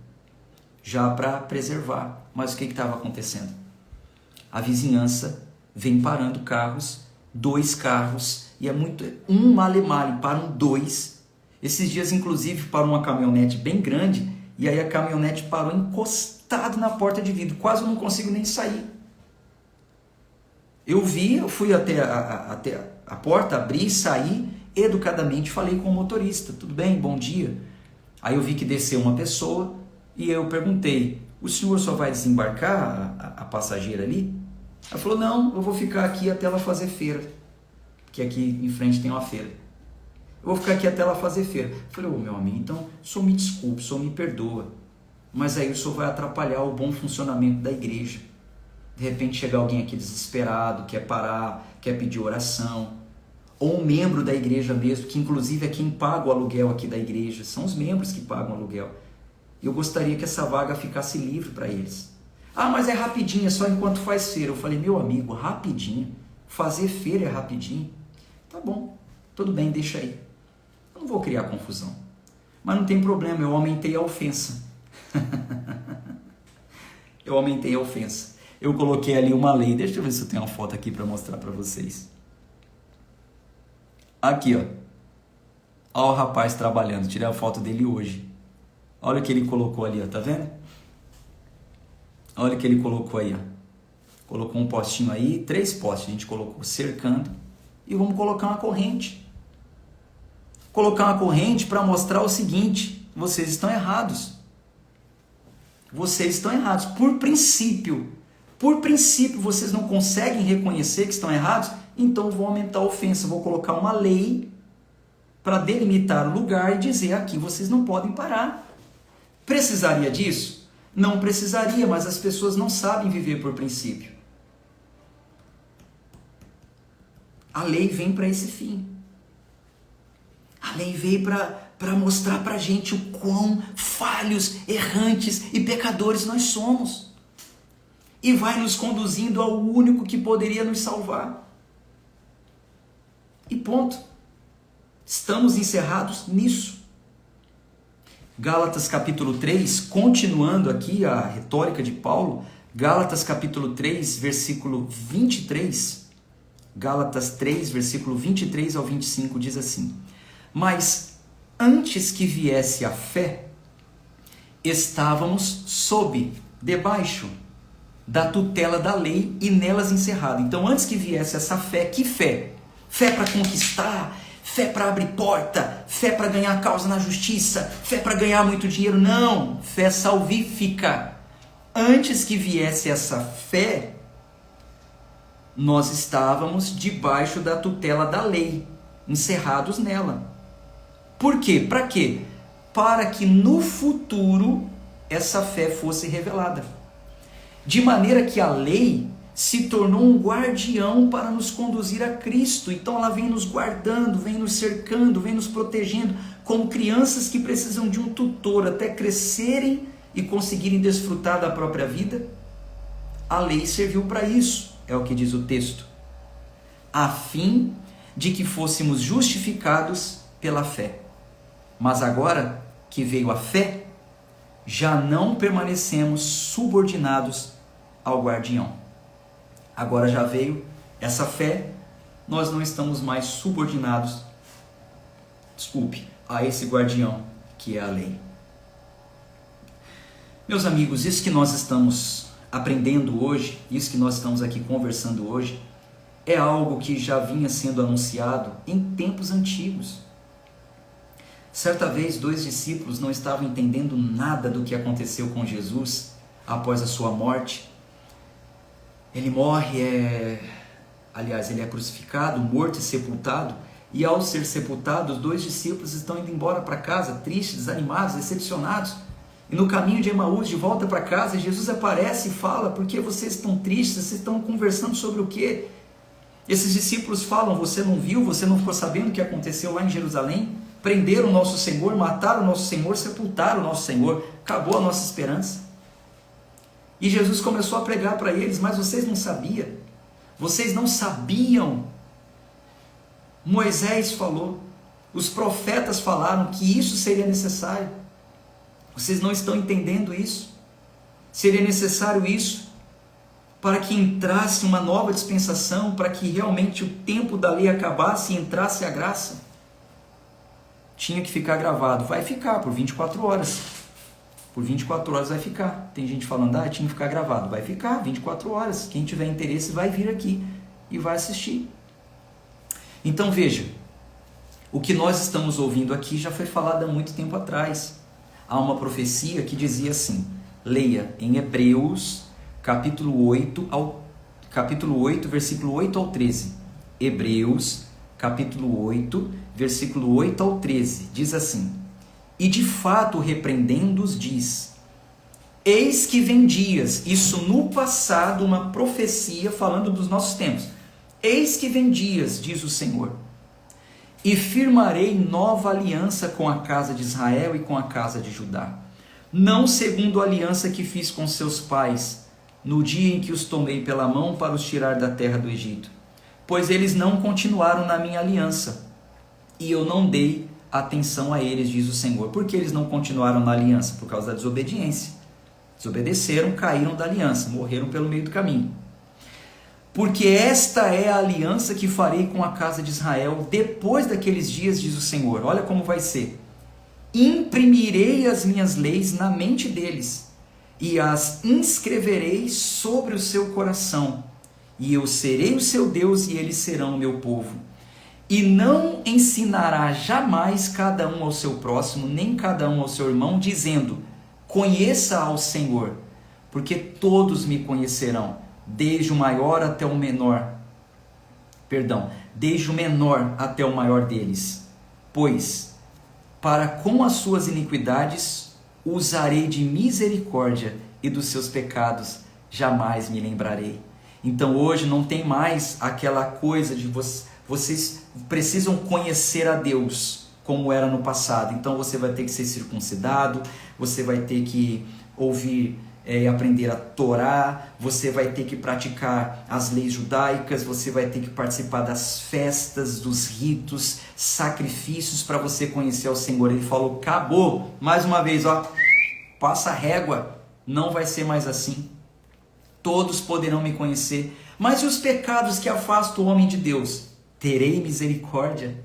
S1: já para preservar. Mas o que estava acontecendo? A vizinhança vem parando carros, 2 carros, e é muito, um male, param 2. Esses dias, inclusive, parou uma caminhonete bem grande, e aí a caminhonete parou encostado na porta de vidro, quase eu não consigo nem sair. Eu fui até a porta, abri, saí, educadamente falei com o motorista, tudo bem, bom dia. Aí eu vi que desceu uma pessoa, e eu perguntei, o senhor só vai desembarcar a passageira ali? Ela falou, não, eu vou ficar aqui até ela fazer feira, que aqui em frente tem uma feira. Eu vou ficar aqui até ela fazer feira. Eu falei, meu amigo, então o senhor me desculpe, o senhor me perdoa, mas aí o senhor vai atrapalhar o bom funcionamento da igreja. De repente chega alguém aqui desesperado, quer parar, quer pedir oração, ou um membro da igreja mesmo, que inclusive é quem paga o aluguel aqui da igreja, são os membros que pagam o aluguel. Eu gostaria que essa vaga ficasse livre para eles. Ah, mas é rapidinho, é só enquanto faz feira. Eu falei, meu amigo, rapidinho, fazer feira é rapidinho. Tá bom, tudo bem, deixa aí. Eu não vou criar confusão. Mas não tem problema, eu aumentei a ofensa. Eu aumentei a ofensa. Eu coloquei ali uma lei, deixa eu ver se eu tenho uma foto aqui para mostrar para vocês. Aqui, ó. Olha o rapaz trabalhando, tirei a foto dele hoje. Olha o que ele colocou ali, ó, tá vendo? Olha o que ele colocou aí, ó. Colocou um postinho aí, 3 postes a gente colocou cercando, e vamos colocar uma corrente. Colocar uma corrente para mostrar o seguinte, vocês estão errados. Vocês estão errados. Por princípio, vocês não conseguem reconhecer que estão errados, então eu vou aumentar a ofensa, vou colocar uma lei para delimitar o lugar e dizer aqui vocês não podem parar. Precisaria disso? Não precisaria, mas as pessoas não sabem viver por princípio. A lei vem para esse fim. A lei veio para mostrar para a gente o quão falhos, errantes e pecadores nós somos. E vai nos conduzindo ao único que poderia nos salvar. E ponto. Estamos encerrados nisso. Gálatas capítulo 3, continuando aqui a retórica de Paulo, Gálatas capítulo 3, versículo 23, Gálatas 3, versículo 23 ao 25 diz assim: mas antes que viesse a fé, estávamos debaixo da tutela da lei e nelas encerrados. Então antes que viesse essa fé, que fé? Fé para conquistar, fé para abrir porta, fé para ganhar causa na justiça, fé para ganhar muito dinheiro. Não, fé salvífica. Antes que viesse essa fé, nós estávamos debaixo da tutela da lei, encerrados nela. Por quê? Para quê? Para que no futuro essa fé fosse revelada. De maneira que a lei se tornou um guardião para nos conduzir a Cristo. Então ela vem nos guardando, vem nos cercando, vem nos protegendo, como crianças que precisam de um tutor até crescerem e conseguirem desfrutar da própria vida. A lei serviu para isso, é o que diz o texto. a fim de que fôssemos justificados pela fé. Mas agora que veio a fé, já não permanecemos subordinados ao guardião. Agora já veio essa fé, nós não estamos mais subordinados, a esse guardião que é a lei. Meus amigos, isso que nós estamos aprendendo hoje, isso que nós estamos aqui conversando hoje, é algo que já vinha sendo anunciado em tempos antigos. Certa vez, 2 discípulos não estavam entendendo nada do que aconteceu com Jesus após a sua morte. Ele morre, ele é crucificado, morto e sepultado, e ao ser sepultado, os 2 discípulos estão indo embora para casa, tristes, desanimados, decepcionados. E no caminho de Emaús, de volta para casa, Jesus aparece e fala: por que vocês estão tristes? Vocês estão conversando sobre o quê? Esses discípulos falam: você não viu, você não ficou sabendo o que aconteceu lá em Jerusalém? Prenderam o nosso Senhor, mataram o nosso Senhor, sepultaram o nosso Senhor, acabou a nossa esperança. E Jesus começou a pregar para eles: mas vocês não sabiam, vocês não sabiam. Moisés falou, os profetas falaram que isso seria necessário. Vocês não estão entendendo isso? Seria necessário isso para que entrasse uma nova dispensação, para que realmente o tempo da lei acabasse e entrasse a graça. Tinha que ficar gravado. Vai ficar por 24 horas. Por 24 horas vai ficar. Tem gente falando: tinha que ficar gravado. Vai ficar 24 horas. Quem tiver interesse vai vir aqui e vai assistir. Então veja, o que nós estamos ouvindo aqui já foi falado há muito tempo atrás. Há uma profecia que dizia assim, leia em Hebreus, capítulo 8, versículo 8 ao 13. Hebreus, capítulo 8, versículo 8 ao 13, diz assim: e de fato repreendendo-os diz: eis que vem dias, isso no passado, uma profecia falando dos nossos tempos. Eis que vem dias, diz o Senhor, e firmarei nova aliança com a casa de Israel e com a casa de Judá, não segundo a aliança que fiz com seus pais, no dia em que os tomei pela mão para os tirar da terra do Egito, pois eles não continuaram na minha aliança, e eu não dei atenção a eles, diz o Senhor. Por que eles não continuaram na aliança? Por causa da desobediência. Desobedeceram, caíram da aliança, morreram pelo meio do caminho. Porque esta é a aliança que farei com a casa de Israel depois daqueles dias, diz o Senhor. Olha como vai ser. Imprimirei as minhas leis na mente deles e as inscreverei sobre o seu coração. E eu serei o seu Deus e eles serão o meu povo. E não ensinará jamais cada um ao seu próximo, nem cada um ao seu irmão, dizendo: conheça ao Senhor, porque todos me conhecerão, desde o maior até o menor, desde o menor até o maior deles. Pois, para com as suas iniquidades, usarei de misericórdia, e dos seus pecados jamais me lembrarei. Então hoje não tem mais aquela coisa de vocês precisam conhecer a Deus como era no passado. Então você vai ter que ser circuncidado, você vai ter que ouvir aprender a Torá, você vai ter que praticar as leis judaicas, você vai ter que participar das festas, dos ritos, sacrifícios para você conhecer o Senhor. Ele falou: acabou, mais uma vez, passa a régua, não vai ser mais assim. Todos poderão me conhecer, mas e os pecados que afastam o homem de Deus? Terei misericórdia.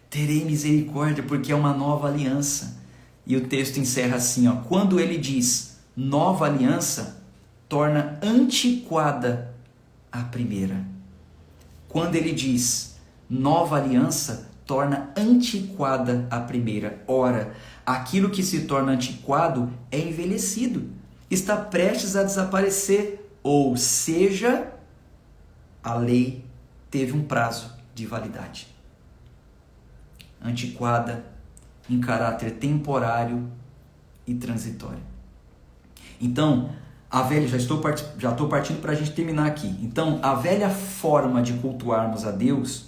S1: Terei misericórdia, porque é uma nova aliança. E o texto encerra assim, quando ele diz nova aliança, torna antiquada a primeira. Quando ele diz nova aliança, torna antiquada a primeira. Ora, aquilo que se torna antiquado é envelhecido, está prestes a desaparecer, ou seja, a lei teve um prazo de validade. Antiquada, em caráter temporário e transitório. Então, a velha, já estou partindo para a gente terminar aqui. Então, a velha forma de cultuarmos a Deus,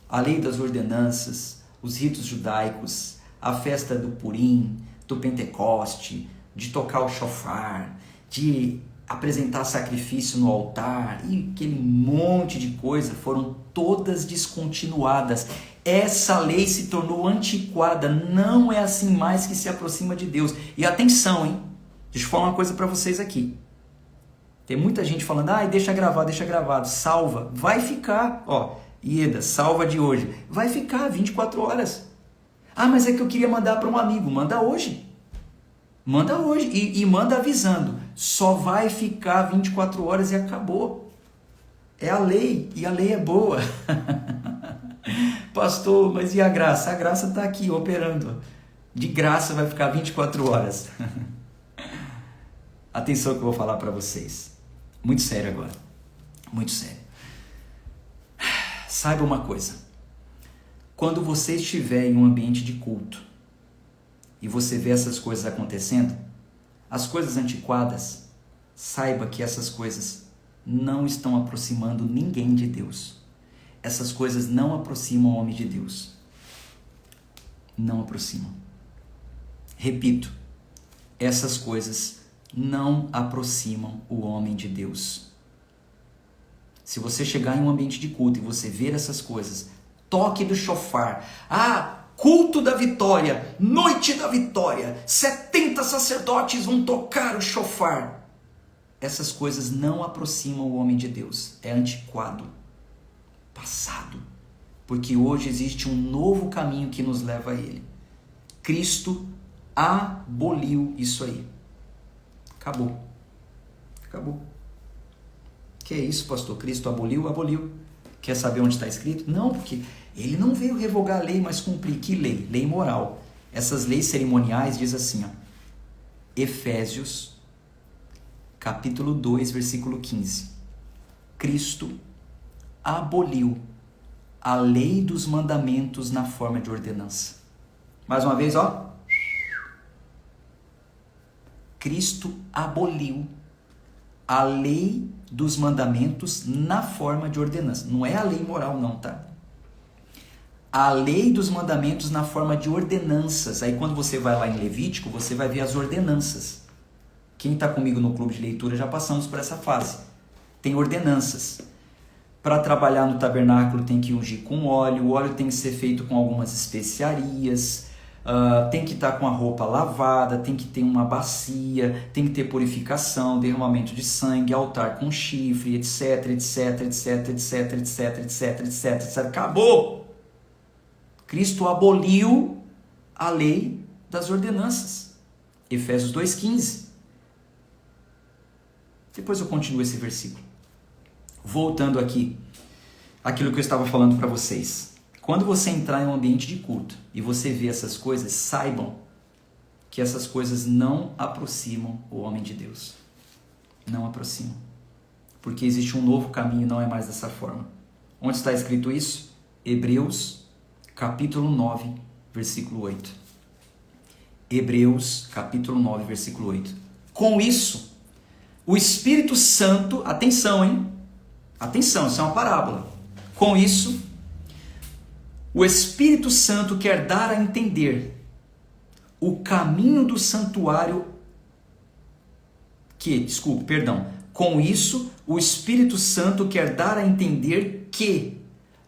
S1: a lei das ordenanças, os ritos judaicos, a festa do Purim, do Pentecoste, de tocar o shofar, de apresentar sacrifício no altar e aquele monte de coisa foram todas descontinuadas. Essa lei se tornou antiquada, não é assim mais que se aproxima de Deus. E atenção, hein? Deixa eu falar uma coisa para vocês aqui. Tem muita gente falando, deixa gravado, salva. Vai ficar, Ieda, salva de hoje. Vai ficar 24 horas. Mas é que eu queria mandar para um amigo. Manda hoje. Manda hoje e manda avisando. Só vai ficar 24 horas e acabou. É a lei e a lei é boa. Pastor, mas e a graça? A graça está aqui operando. De graça vai ficar 24 horas. Atenção que eu vou falar para vocês. Muito sério agora. Muito sério. Saiba uma coisa. Quando você estiver em um ambiente de culto e você vê essas coisas acontecendo, as coisas antiquadas, saiba que essas coisas não estão aproximando ninguém de Deus. Essas coisas não aproximam o homem de Deus. Não aproximam. Repito, essas coisas não aproximam o homem de Deus. Se você chegar em um ambiente de culto e você ver essas coisas, toque do chofar, culto da vitória, noite da vitória, 70 sacerdotes vão tocar o chofar. Essas coisas não aproximam o homem de Deus. É antiquado, passado, porque hoje existe um novo caminho que nos leva a Ele. Cristo aboliu isso aí. Acabou. Que é isso, pastor? Cristo aboliu. Quer saber onde está escrito? Não, porque ele não veio revogar a lei, mas cumprir. Que lei? Lei moral. Essas leis cerimoniais diz assim, Efésios, capítulo 2, versículo 15. Cristo aboliu a lei dos mandamentos na forma de ordenança. Mais uma vez, Cristo aboliu a lei dos mandamentos na forma de ordenança. Não é a lei moral não, tá? A lei dos mandamentos na forma de ordenanças. Aí quando você vai lá em Levítico, você vai ver as ordenanças. Quem está comigo no clube de leitura já passamos por essa fase. Tem ordenanças. Para trabalhar no tabernáculo tem que ungir com óleo. O óleo tem que ser feito com algumas especiarias. Tem que estar com a roupa lavada, tem que ter uma bacia, tem que ter purificação, derramamento de sangue, altar com chifre, etc, etc, etc, etc, etc, etc, etc, etc. Acabou! Cristo aboliu a lei das ordenanças. Efésios 2,15. Depois eu continuo esse versículo. Voltando aqui, aquilo que eu estava falando para vocês. Quando você entrar em um ambiente de culto e você vê essas coisas, saibam que essas coisas não aproximam o homem de Deus. Não aproximam. Porque existe um novo caminho, não é mais dessa forma. Onde está escrito isso? Hebreus, capítulo 9, versículo 8. Hebreus, capítulo 9, versículo 8. Com isso, o Espírito Santo, atenção, hein? Atenção, isso é uma parábola. Com isso, o Espírito Santo quer dar a entender o caminho do santuário Com isso, o Espírito Santo quer dar a entender que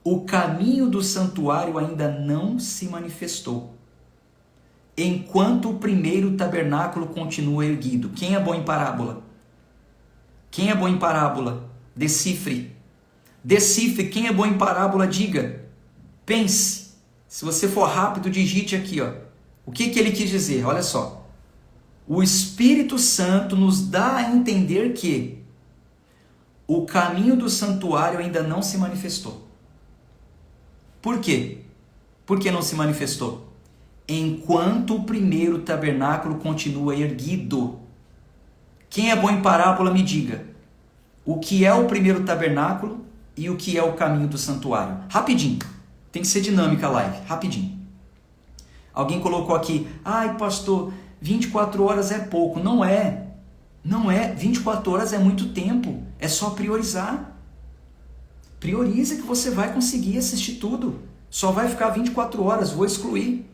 S1: o caminho do santuário ainda não se manifestou, enquanto o primeiro tabernáculo continua erguido. Quem é bom em parábola? Quem é bom em parábola? Decifre. Decifre. Quem é bom em parábola, diga. Pense, se você for rápido, digite aqui, o que ele quis dizer, olha só. O Espírito Santo nos dá a entender que o caminho do santuário ainda não se manifestou. Por quê? Por que não se manifestou? Enquanto o primeiro tabernáculo continua erguido. Quem é bom em parábola, me diga. O que é o primeiro tabernáculo e o que é o caminho do santuário? Rapidinho. Tem que ser dinâmica a live, rapidinho. Alguém colocou aqui, pastor, 24 horas é pouco. Não é. 24 horas é muito tempo. É só priorizar. Prioriza que você vai conseguir assistir tudo. Só vai ficar 24 horas, vou excluir.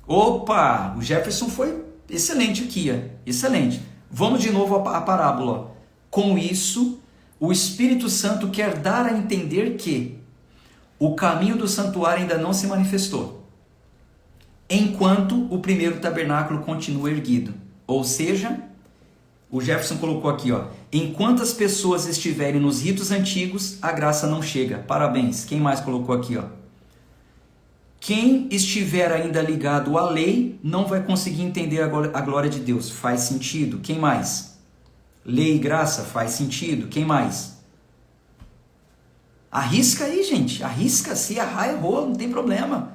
S1: Opa, o Jefferson foi excelente aqui, excelente. Vamos de novo à parábola. Ó. Com isso, o Espírito Santo quer dar a entender que o caminho do santuário ainda não se manifestou, enquanto o primeiro tabernáculo continua erguido. Ou seja, o Jefferson colocou aqui, ó, enquanto as pessoas estiverem nos ritos antigos, a graça não chega. Parabéns. Quem mais colocou aqui, ó? Quem estiver ainda ligado à lei não vai conseguir entender a glória de Deus. Faz sentido. Quem mais? Lei e graça, faz sentido. Quem mais? Arrisca aí, gente. Arrisca. Se errar, errou. Não tem problema.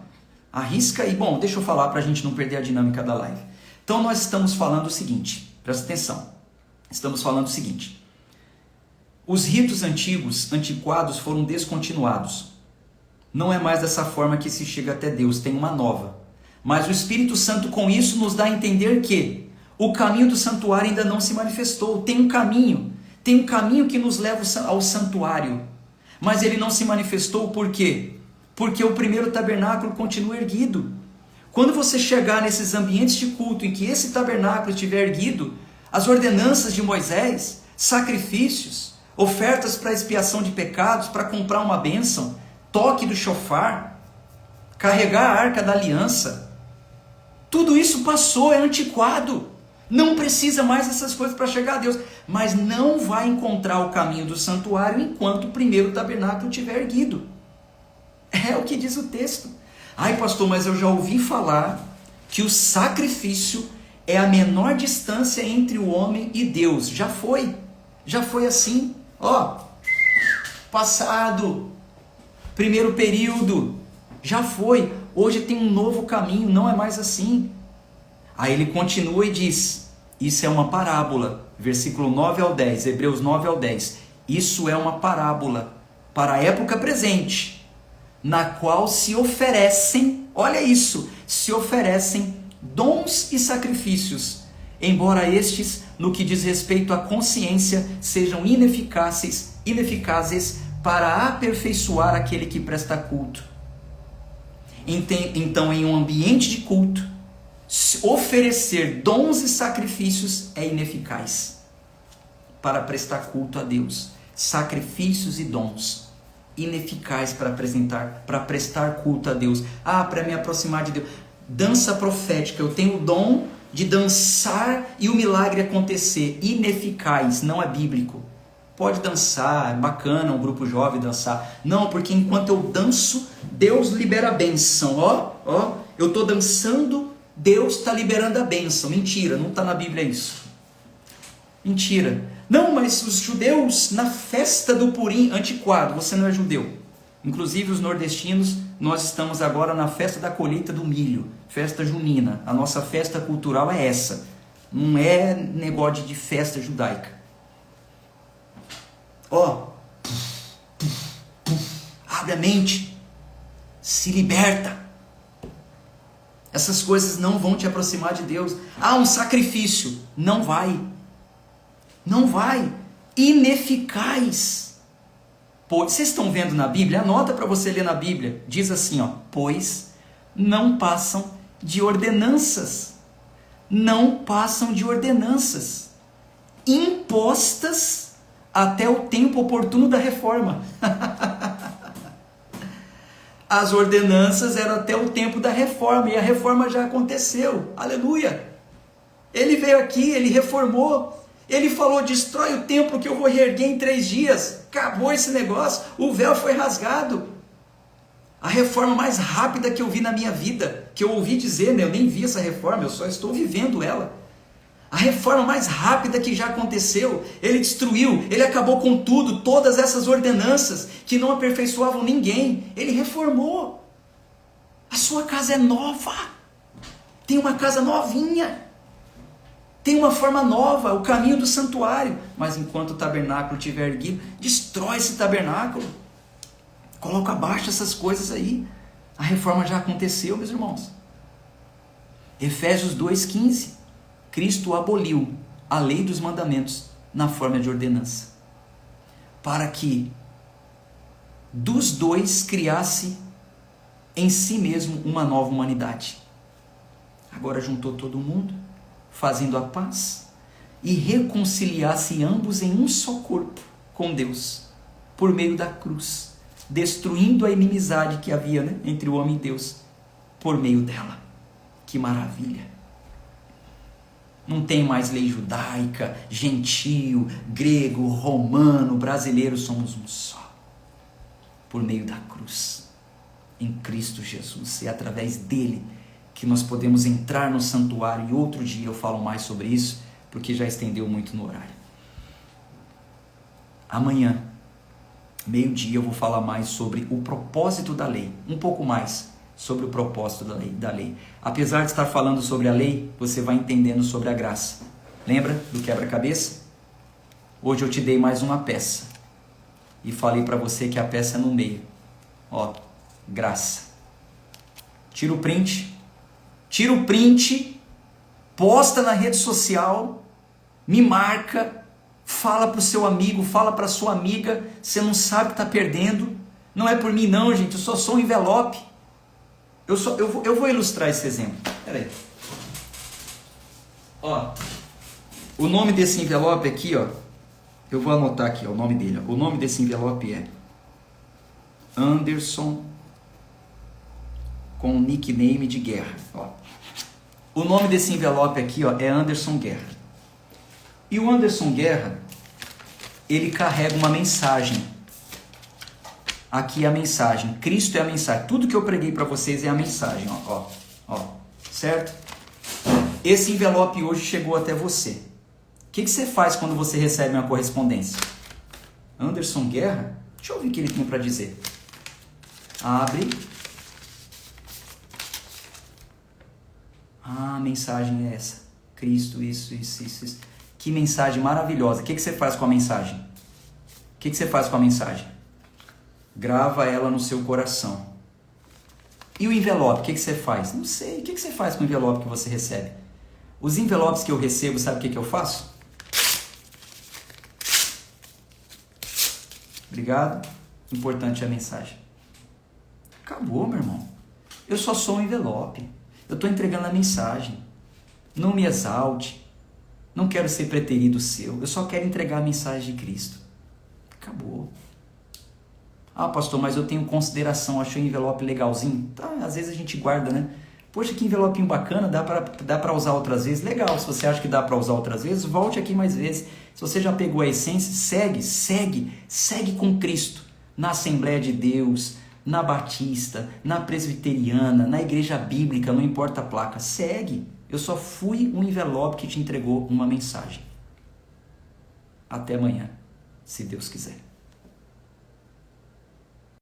S1: Arrisca aí. Bom, deixa eu falar para a gente não perder a dinâmica da live. Então, nós estamos falando o seguinte. Presta atenção. Estamos falando o seguinte. Os ritos antigos, antiquados, foram descontinuados. Não é mais dessa forma que se chega até Deus, tem uma nova. Mas o Espírito Santo com isso nos dá a entender que o caminho do santuário ainda não se manifestou. Tem um caminho que nos leva ao santuário. Mas ele não se manifestou por quê? Porque o primeiro tabernáculo continua erguido. Quando você chegar nesses ambientes de culto em que esse tabernáculo estiver erguido, as ordenanças de Moisés, sacrifícios, ofertas para expiação de pecados, para comprar uma bênção, toque do chofar, carregar a arca da aliança, tudo isso passou, é antiquado, não precisa mais dessas coisas para chegar a Deus, mas não vai encontrar o caminho do santuário enquanto o primeiro tabernáculo estiver erguido. É o que diz o texto. Ai, pastor, mas eu já ouvi falar que o sacrifício é a menor distância entre o homem e Deus. Já foi assim, ó, passado. Primeiro período, já foi. Hoje tem um novo caminho, não é mais assim. Aí ele continua e diz, isso é uma parábola, versículo 9 ao 10, Hebreus 9 ao 10. Isso é uma parábola para a época presente, na qual se oferecem, olha isso, se oferecem dons e sacrifícios, embora estes, no que diz respeito à consciência, sejam ineficazes para aperfeiçoar aquele que presta culto. Então, em um ambiente de culto, oferecer dons e sacrifícios é ineficaz para prestar culto a Deus. Sacrifícios e dons, ineficaz para prestar culto a Deus. Para me aproximar de Deus. Dança profética, eu tenho o dom de dançar e o milagre acontecer. Ineficaz, não é bíblico. Pode dançar, é bacana um grupo jovem dançar. Não, porque enquanto eu danço, Deus libera a bênção. Ó, eu estou dançando, Deus está liberando a bênção. Mentira, não está na Bíblia isso. Mentira. Não, mas os judeus na festa do Purim, antiquado, você não é judeu. Inclusive os nordestinos, nós estamos agora na festa da colheita do milho, festa junina. A nossa festa cultural é essa. Não é negócio de festa judaica. Abre a mente, se liberta. Essas coisas não vão te aproximar de Deus. Um sacrifício, não vai, ineficaz. Vocês estão vendo na Bíblia? Anota para você ler na Bíblia, diz assim, pois não passam de ordenanças, impostas até o tempo oportuno da reforma. As ordenanças eram até o tempo da reforma, e a reforma já aconteceu, aleluia. Ele veio aqui, ele reformou, ele falou, destrói o templo que eu vou reerguer em 3 dias, acabou esse negócio, o véu foi rasgado. A reforma mais rápida que eu vi na minha vida, que eu ouvi dizer, eu nem vi essa reforma, eu só estou vivendo ela. A reforma mais rápida que já aconteceu, ele destruiu, ele acabou com tudo, todas essas ordenanças que não aperfeiçoavam ninguém, ele reformou. A sua casa é nova, tem uma casa novinha, tem uma forma nova, o caminho do santuário, mas enquanto o tabernáculo estiver erguido, destrói esse tabernáculo, coloca abaixo essas coisas aí. A reforma já aconteceu, meus irmãos. Efésios 2,15. Cristo aboliu a lei dos mandamentos na forma de ordenança, para que dos dois criasse em si mesmo uma nova humanidade. Agora juntou todo mundo, fazendo a paz e reconciliasse ambos em um só corpo com Deus, por meio da cruz, destruindo a inimizade que havia, né, entre o homem e Deus, por meio dela. Que maravilha! Não tem mais lei judaica, gentio, grego, romano, brasileiro, somos um só. Por meio da cruz, em Cristo Jesus. É através dele que nós podemos entrar no santuário. E outro dia eu falo mais sobre isso, porque já estendeu muito no horário. Amanhã, meio-dia, eu vou falar mais sobre o propósito da lei. Um pouco mais sobre o propósito da lei. Apesar de estar falando sobre a lei, você vai entendendo sobre a graça. Lembra do quebra-cabeça? Hoje eu te dei mais uma peça. E falei para você que a peça é no meio. Ó, graça. Tira o print. Tira o print. Posta na rede social. Me marca. Fala para o seu amigo. Fala para sua amiga. Você não sabe que está perdendo. Não é por mim não, gente. Eu só sou um envelope. Eu vou ilustrar esse exemplo. Pera aí. Ó. O nome desse envelope aqui, ó. Eu vou anotar aqui, ó, o nome dele. Ó. O nome desse envelope é Anderson, com nickname de Guerra. Ó. O nome desse envelope aqui, ó, é Anderson Guerra. E o Anderson Guerra, ele carrega uma mensagem. Aqui é a mensagem. Cristo é a mensagem. Tudo que eu preguei para vocês é a mensagem. Ó. Certo? Esse envelope hoje chegou até você. O que você faz quando você recebe uma correspondência? Anderson Guerra? Deixa eu ouvir o que ele tem para dizer. Abre. Ah, a mensagem é essa. Cristo, isso. Que mensagem maravilhosa. O que você faz com a mensagem? O que você faz com a mensagem? Grava ela no seu coração. E o envelope, o que você faz? Não sei. O que você faz com o envelope que você recebe? Os envelopes que eu recebo, sabe o que eu faço? Obrigado. Importante a mensagem. Acabou, meu irmão. Eu só sou um envelope. Eu estou entregando a mensagem. Não me exalte. Não quero ser preterido seu. Eu só quero entregar a mensagem de Cristo. Acabou. Ah, pastor, mas eu tenho consideração. Achei o envelope legalzinho. Tá, às vezes a gente guarda, né? Poxa, que envelopinho bacana. Dá para usar outras vezes. Legal. Se você acha que dá para usar outras vezes, volte aqui mais vezes. Se você já pegou a essência, segue com Cristo. Na Assembleia de Deus, na Batista, na Presbiteriana, na Igreja Bíblica, não importa a placa. Segue. Eu só fui um envelope que te entregou uma mensagem. Até amanhã, se Deus quiser.